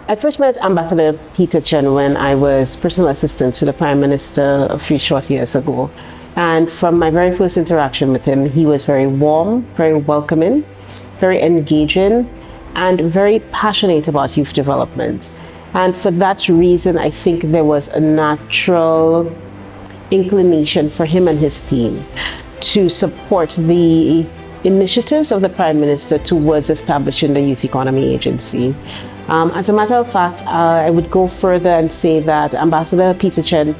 I first met Ambassador Peter Chen when I was personal assistant to the Prime Minister a few short years ago. And from my very first interaction with him, he was very warm, very welcoming, very engaging, and very passionate about youth development. And for that reason, I think there was a natural inclination for him and his team to support the initiatives of the Prime Minister towards establishing the Youth Economy Agency. As a matter of fact, I would go further and say that Ambassador Peter Chen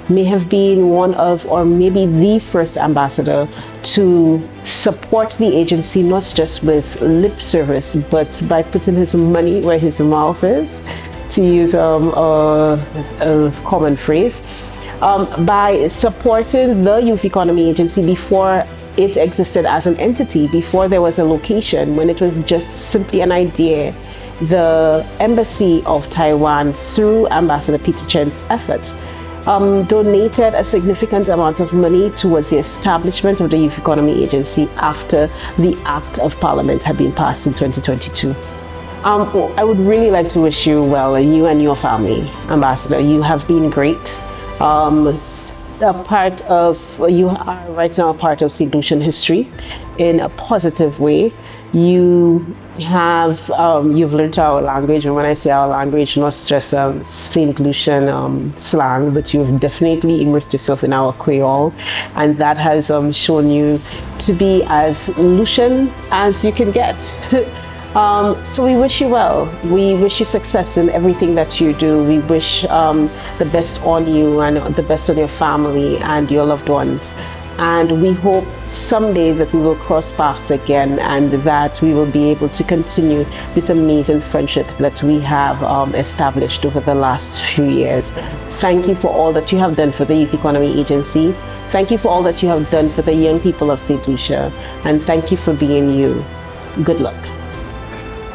may have been one of, or maybe the first ambassador to support the agency, not just with lip service, but by putting his money where his mouth is, to use a common phrase, by supporting the Youth Economy Agency before it existed as an entity, before there was a location, when it was just simply an idea. The Embassy of Taiwan, through Ambassador Peter Chen's efforts, donated a significant amount of money towards the establishment of the Youth Economy Agency after the Act of Parliament had been passed in 2022. I would really like to wish you well, and you and your family, Ambassador. You have been great. You are right now a part of Saint Lucian history in a positive way. You have you've learned our language, and when I say our language, not just Saint Lucian slang, but you've definitely immersed yourself in our Creole, and that has shown you to be as Lucian as you can get. So we wish you well. We wish you success in everything that you do. We wish the best on you and the best on your family and your loved ones. And we hope someday that we will cross paths again, and that we will be able to continue this amazing friendship that we have established over the last few years. Thank you for all that you have done for the Youth Economy Agency. Thank you for all that you have done for the young people of Saint Lucia. And thank you for being you. Good luck.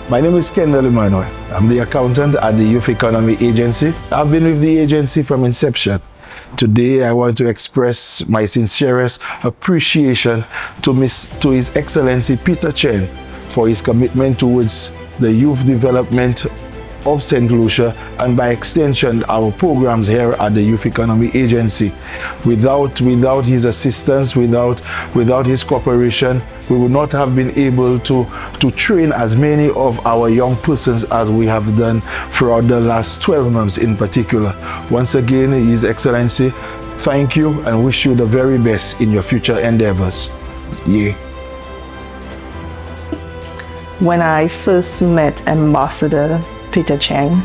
My name is Kendall Emmanuel. I'm the accountant at the Youth Economy Agency. I've been with the agency from inception. Today, I want to express my sincerest appreciation to His Excellency Peter Chen for his commitment towards the youth development of Saint Lucia, and by extension our programs here at the Youth Economy Agency. Without his assistance, without his cooperation, we would not have been able to train as many of our young persons as we have done throughout the last 12 months in particular. Once again, His Excellency, thank you and wish you the very best in your future endeavors. Yeah. When I first met Ambassador Peter Chen,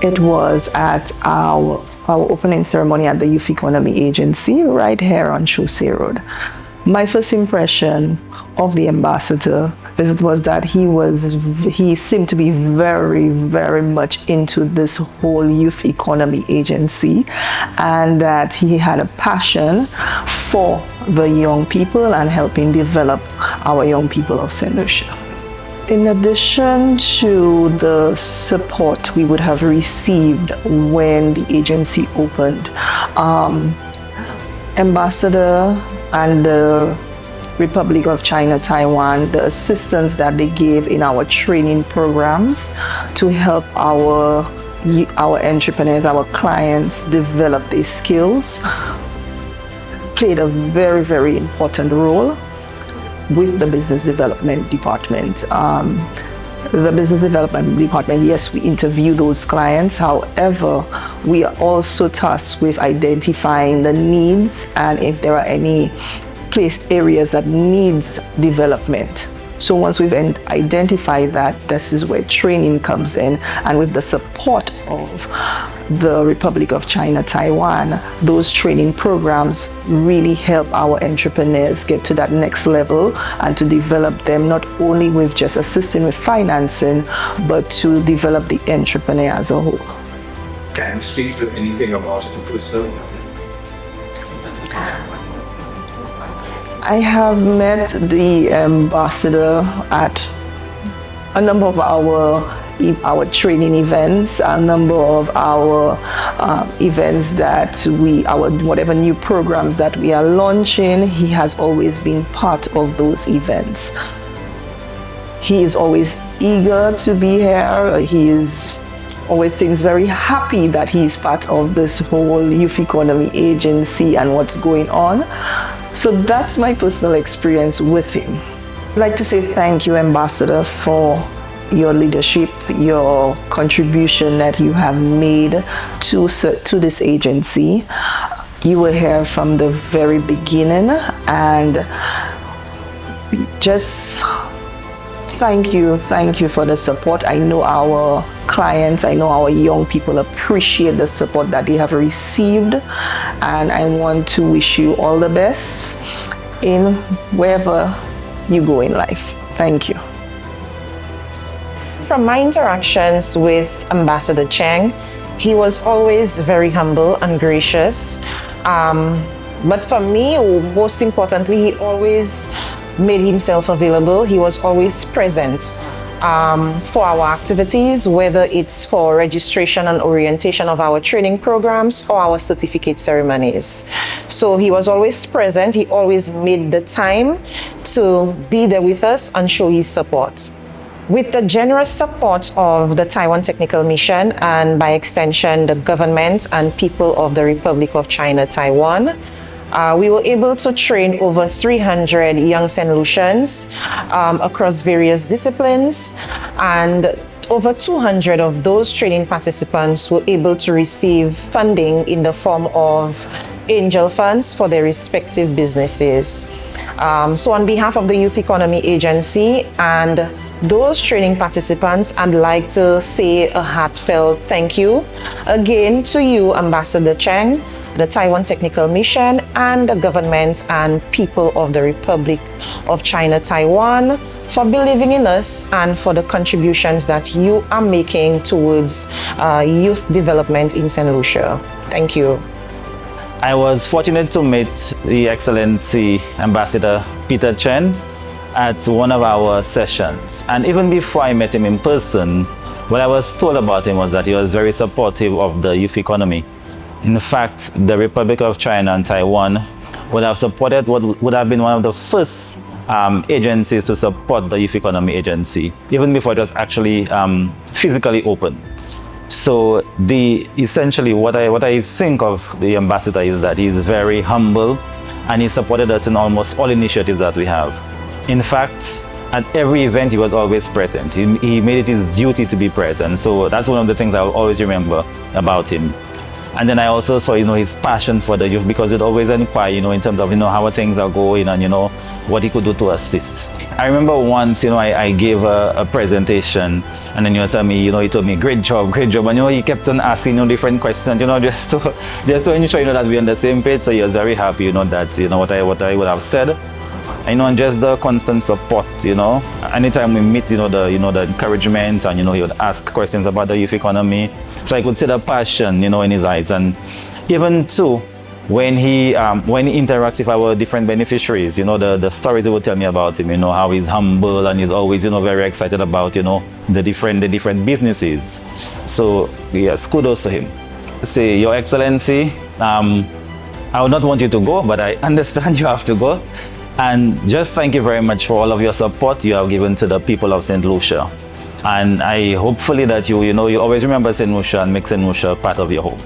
it was at our opening ceremony at the Youth Economy Agency right here on Chaussee Road. My first impression of the ambassador was that he seemed to be very, very much into this whole Youth Economy Agency, and that he had a passion for the young people and helping develop our young people of Saint Lucia. In addition to the support we would have received when the agency opened, Ambassador and the Republic of China, Taiwan, the assistance that they gave in our training programs to help our entrepreneurs, our clients develop their skills, played a very, very important role with the business development department. The business development department, yes, we interview those clients. However, we are also tasked with identifying the needs and if there are any areas that needs development. So once we've identified that, this is where training comes in, and with the support of the Republic of China, Taiwan, those training programs really help our entrepreneurs get to that next level and to develop them not only with just assisting with financing, but to develop the entrepreneur as a whole. Can you speak to anything about it personally? I have met the ambassador at a number of our training events, a number of our events that whatever new programs that we are launching. He has always been part of those events. He is always eager to be here. He is always seems very happy that he's part of this whole youth economy agency and what's going on. So that's my personal experience with him. I'd like to say thank you, Ambassador, for your leadership, your contribution that you have made to this agency. You were here from the very beginning, and just thank you for the support. I know our clients, I know our young people appreciate the support that they have received, and I want to wish you all the best in wherever you go in life. Thank you. From my interactions with Ambassador Chen, he was always very humble and gracious. But for me, most importantly, he always made himself available. He was always present for our activities, whether it's for registration and orientation of our training programs or our certificate ceremonies. So he was always present. He always made the time to be there with us and show his support. With the generous support of the Taiwan Technical Mission and by extension the government and people of the Republic of China, Taiwan, we were able to train over 300 young Saint Lucians across various disciplines, and over 200 of those training participants were able to receive funding in the form of angel funds for their respective businesses. So on behalf of the Youth Economy Agency and those training participants, I'd like to say a heartfelt thank you again to you, Ambassador Chen, the Taiwan Technical Mission, and the government and people of the Republic of China, Taiwan, for believing in us and for the contributions that you are making towards youth development in Saint Lucia. Thank you. I was fortunate to meet the Excellency Ambassador Peter Chen at one of our sessions. And even before I met him in person, what I was told about him was that he was very supportive of the youth economy. In fact, the Republic of China and Taiwan would have supported what would have been one of the first agencies to support the Youth Economy Agency, even before it was actually physically open. So essentially what I think of the ambassador is that he's very humble, and he supported us in almost all initiatives that we have. In fact, at every event he was always present. He made it his duty to be present. So that's one of the things I will always remember about him. And then I also saw, his passion for the youth, because it always inquired, in terms of, how things are going and, what he could do to assist. I remember once, I gave a presentation, and then he told me, great job. And, he kept on asking, different questions, just to ensure, that we're on the same page. So he was very happy, that, what I would have said. And just the constant support, anytime we meet, the encouragement, and, he would ask questions about the youth economy. So I could see the passion, in his eyes. And even too, when he interacts with our different beneficiaries, the stories he would tell me about him, how he's humble and he's always, very excited about, the different businesses. So yes, kudos to him. Say, Your Excellency, I would not want you to go, but I understand you have to go. And just thank you very much for all of your support you have given to the people of Saint Lucia. And I hopefully that you always remember Saint Lucia and make Saint Lucia part of your home.